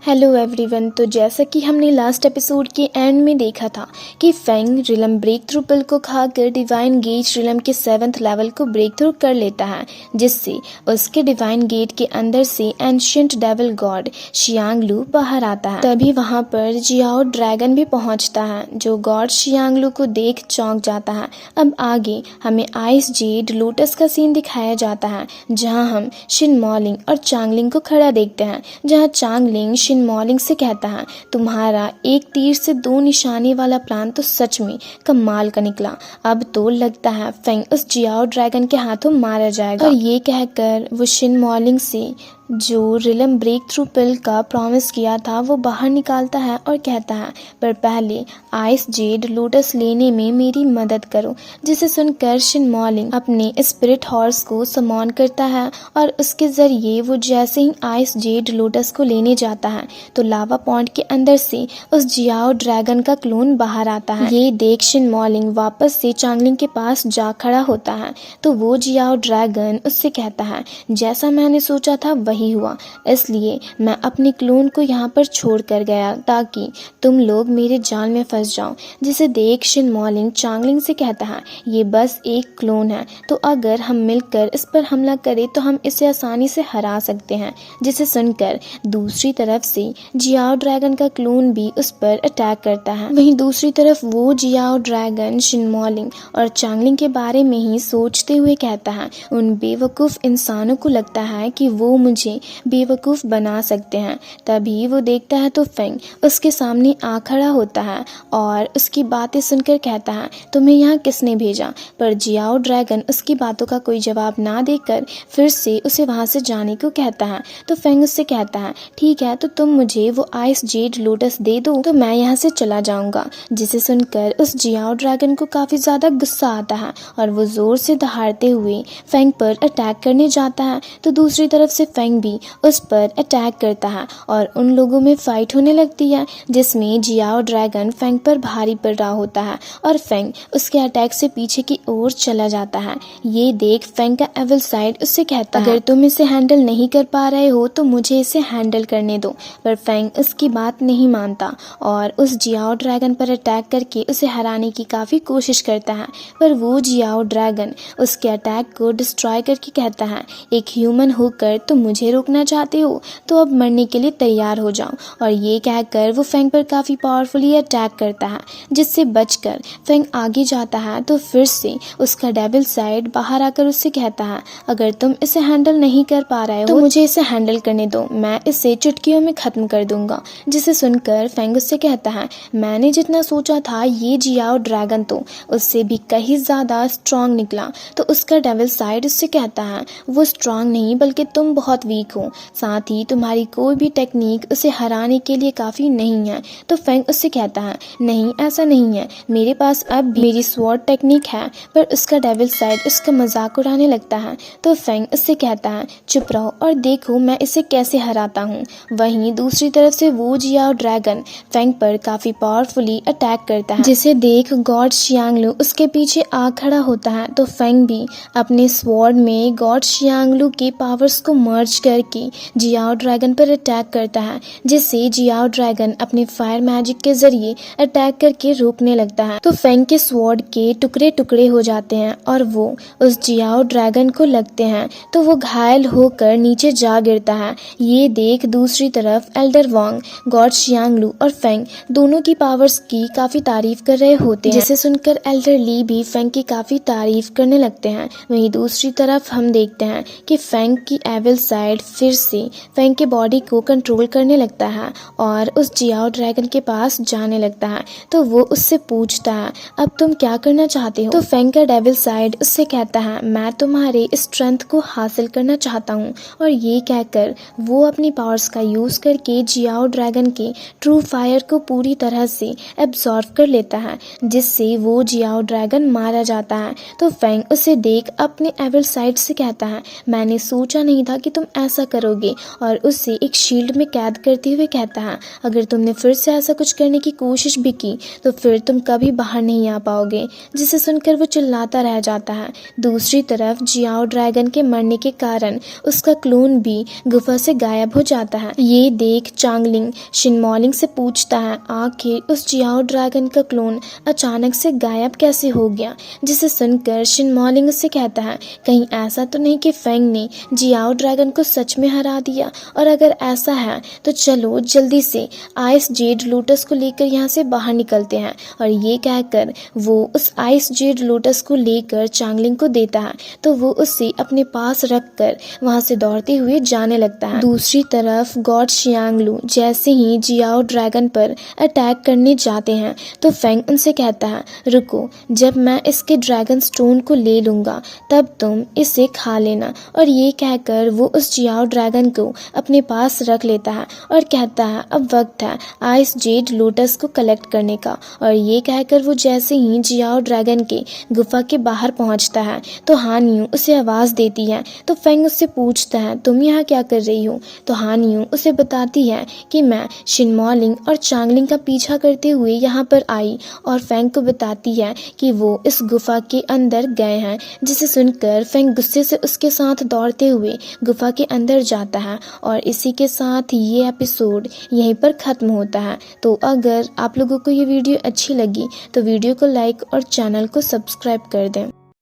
Hello everyone. तो जैसा कि हमने लास्ट एपिसोड के एंड में देखा था कि फेंग रिलम ब्रेक थ्रू पिल को खाकर डिवाइन गेट रिलम के 7th लेवल को ब्रेक थ्रू कर लेता है, जिससे उसके डिवाइन गेट के अंदर से एंशिएंट डेविल गॉड शियांगलू बाहर आता है। तभी वहां पर जियाओ ड्रैगन भी पहुंचता है, जो गॉड शियांगलू को देख चौंक जाता है। अब आगे हमें आइस जेड लोटस का सीन दिखाया जाता है, जहां हम शिन मॉलिंग और चांगलिंग को खड़ा देखते हैं, जहां चांगलिंग शिन मॉलिंग से कहता है, तुम्हारा एक तीर से 2 निशाने वाला प्लान तो सच में कमाल का निकला। अब तो लगता है फेंग उस जियाओ ड्रैगन के हाथों मारा जाएगा। और ये कहकर वो शिन मॉलिंग से जो रिलम ब्रेक थ्रू पिल का प्रॉमिस किया था वो बाहर निकालता है और कहता है, पर पहले आइस जेड लोटस लेने में मेरी मदद करो। जिसे सुनकर शिन मॉलिंग अपने स्पिरिट हॉर्स को समॉन करता है और उसके जरिए वो जैसे ही आइस जेड लोटस को लेने जाता है तो लावा पॉन्ड के अंदर से उस जियाओ ड्रैगन का क्लोन बाहर आता है। ये देख शिन मॉलिंग वापस से चांगलिंग के पास जा खड़ा होता है तो वो जियाओ ड्रैगन उससे कहता है, जैसा मैंने सोचा था वही हुआ, इसलिए मैं अपने क्लोन को यहाँ पर छोड़ कर गया ताकि तुम लोग मेरे जाल में फंस जाओ। जिसे देख शिन मॉलिंग चांगलिंग से कहता है, ये बस एक क्लोन है, तो अगर हम मिलकर इस पर हमला करें तो हम इसे आसानी से हरा सकते हैं। जिसे सुनकर दूसरी तरफ से जियाओ ड्रैगन का क्लोन भी उस पर अटैक करता है। वहीं दूसरी तरफ वो जियाओ ड्रैगन शिन मॉलिंग और चांगलिंग के बारे में ही सोचते हुए कहता है, उन बेवकूफ इंसानों को लगता है कि वो मुझे बेवकूफ बना सकते हैं। तभी वो देखता है तो फेंग उसके सामने आ खड़ा होता है और उसकी बातें सुनकर कहता है, तुम्हें यहाँ किसने भेजा। पर जियाओ ड्रैगन उसकी बातों का कोई जवाब ना देकर फिर से उसे वहां से जाने को कहता है। तो फेंग उससे कहता है, ठीक है, तो तुम मुझे वो आइस जेड लोटस दे दो तो मैं यहाँ से चला जाऊंगा। जिसे सुनकर उस जियाओ ड्रैगन को काफी ज्यादा गुस्सा आता है और वो जोर से दहाड़ते हुए फेंग पर अटैक करने जाता है। तो दूसरी तरफ से फेंग भी उस पर अटैक करता है और उन लोगों में फाइट होने लगती है, जिसमें जियाओ ड्रैगन फेंग पर भारी पड़ रहा होता है और फेंग उसके अटैक से पीछे की ओर चला जाता है। ये देख फेंग का एविल साइड उससे कहता है, अगर तुम इसे हैंडल नहीं कर पा रहे हो तो मुझे इसे हैंडल करने दो। पर फेंग उसकी बात नहीं मानता और उस जियाओ ड्रैगन पर अटैक करके उसे हराने की काफी कोशिश करता है। पर वो जियाओ ड्रैगन उसके अटैक को डिस्ट्रॉय करके कहता है, एक ह्यूमन होकर तुम मुझे रोकना चाहते हो तो अब मरने के लिए तैयार हो जाओ। और ये कहकर वो फेंग पर काफी पावरफुली अटैक करता है, जिससे बचकर फेंग आगे जाता है तो फिर से उसका डेविल साइड बाहर आकर उससे कहता है, अगर तुम इसे हैंडल नहीं कर पा रहे हो तो मुझे इसे हैंडल करने दो, मैं इसे चुटकियों में खत्म कर दूंगा। जिसे सुनकर फेंग उससे कहता है, मैंने जितना सोचा था ये जियाओ ड्रैगन तो उससे भी कहीं ज्यादा स्ट्रांग निकला। तो उसका डेविल साइड उससे कहता है, वो स्ट्रांग नहीं बल्कि तुम बहुत वीक हो, साथ ही तुम्हारी कोई भी टेक्निक उसे हराने के लिए काफी नहीं है। तो फेंग उससे कहता है, नहीं ऐसा नहीं है, मेरे पास अब भी मेरी स्वॉर्ड टेक्निक है। पर उसका डेविल साइड उसका मजाक उड़ाने लगता है। तो फेंग उससे कहता है, चुप रहो और देखो मैं इसे कैसे हराता हूँ। वहीं दूसरी तरफ से वो जियाओ ड्रैगन फेंग पर काफी पावरफुली अटैक करता है, जिसे देख गॉड शियांगलू उसके पीछे आ खड़ा होता है। तो फेंग भी अपने स्वॉर्ड में गॉड शियांगलू के पावर्स को मर्ज करके जियाओ ड्रैगन पर अटैक करता है, जिससे जियाओ ड्रैगन अपने फायर मैजिक के जरिए अटैक करके रोकने लगता है। तो फेंग के स्वॉर्ड के टुकड़े टुकड़े हो जाते हैं और वो उस जियाओ ड्रैगन को लगते हैं तो वो घायल होकर नीचे जा गिरता है। ये देख दूसरी तरफ एल्डर वांग गॉड शियांगलू और फेंग दोनों की पावर्स की काफी तारीफ कर रहे होते हैं, जिसे सुनकर एल्डर ली भी फेंग की काफी तारीफ करने लगते हैं। वहीं दूसरी तरफ हम देखते हैं कि फेंग की एविल साइड फिर से फेंग के बॉडी को कंट्रोल करने लगता है और उस जियाओ ड्रैगन के पास जाने लगता है। तो वो उससे पूछता है, अब तुम क्या करना चाहते हो। तो फेंग का डेविल साइड उससे कहता है, मैं तुम्हारे स्ट्रेंथ को हासिल करना चाहता हूँ। और ये कहकर वो अपनी पावर्स का यूज करके जियाओ ड्रैगन के ट्रू फायर को पूरी तरह से एब्जॉर्व कर लेता है, जिससे वो जियाओ ड्रैगन मारा जाता है। तो फेंग उसे देख अपने एविल साइड से कहता है, मैंने सोचा नहीं था कि तुम ऐसा करोगे, और उसे एक शील्ड में कैद करते हुए कहता है अगर तुमने फिर से ऐसा कुछ करने की कोशिश भी की तो फिर तुम कभी बाहर नहीं आ पाओगे, जिसे सुनकर वो चिल्लाता रह जाता है। दूसरी तरफ जियाओ ड्रैगन के मरने के कारण उसका क्लोन भी गुफा से गायब हो जाता है। ये देख चांगलिंग शिनमॉलिंग से पूछता है आखिर उस जियाओ ड्रैगन का क्लोन अचानक से गायब कैसे हो गया, जिसे सुनकर शिनमॉलिंग उससे कहता है कहीं ऐसा तो नहीं कि फेंग ने जियाओ ड्रैगन को सच में हरा दिया, और अगर ऐसा है तो चलो जल्दी से आइस जेड लोटस को लेकर यहाँ से बाहर निकलते हैं। और ये कहकर वो उस आइस जेड लोटस को लेकर चांगलिंग को देता है तो वो उसे अपने पास रखकर वहां से दौड़ते हुए जाने लगता है। दूसरी तरफ गॉड शियांगलू जैसे ही जियाओ ड्रैगन पर अटैक करने जाते हैं तो फेंग उनसे कहता है रुको, जब मैं इसके ड्रैगन स्टोन को ले लूंगा तब तुम इसे खा लेना। और ये कहकर वो उस जियाओ ड्रैगन को अपने पास रख लेता है और कहता है अब वक्त है आइस जेड लोटस को कलेक्ट करने का। और ये कहकर वो जैसे ही जियाओ ड्रैगन के गुफा के बाहर पहुंचता है तो हान यू उसे आवाज़ देती है तो फेंग उससे पूछता है तुम यहाँ क्या कर रही हो। तो हान यू उसे बताती है कि मैं शिनमॉलिंग और चांगलिंग का पीछा करते हुए यहाँ पर आई, और फेंग को बताती है कि वो इस गुफा के अंदर गए हैं, जिसे सुनकर फेंग गुस्से से उसके साथ दौड़ते हुए गुफा के अंदर जाता है। और इसी के साथ ये एपिसोड यहीं पर ख़त्म होता है। तो अगर आप लोगों को ये वीडियो अच्छी लगी तो वीडियो को लाइक और चैनल को सब्सक्राइब कर दें।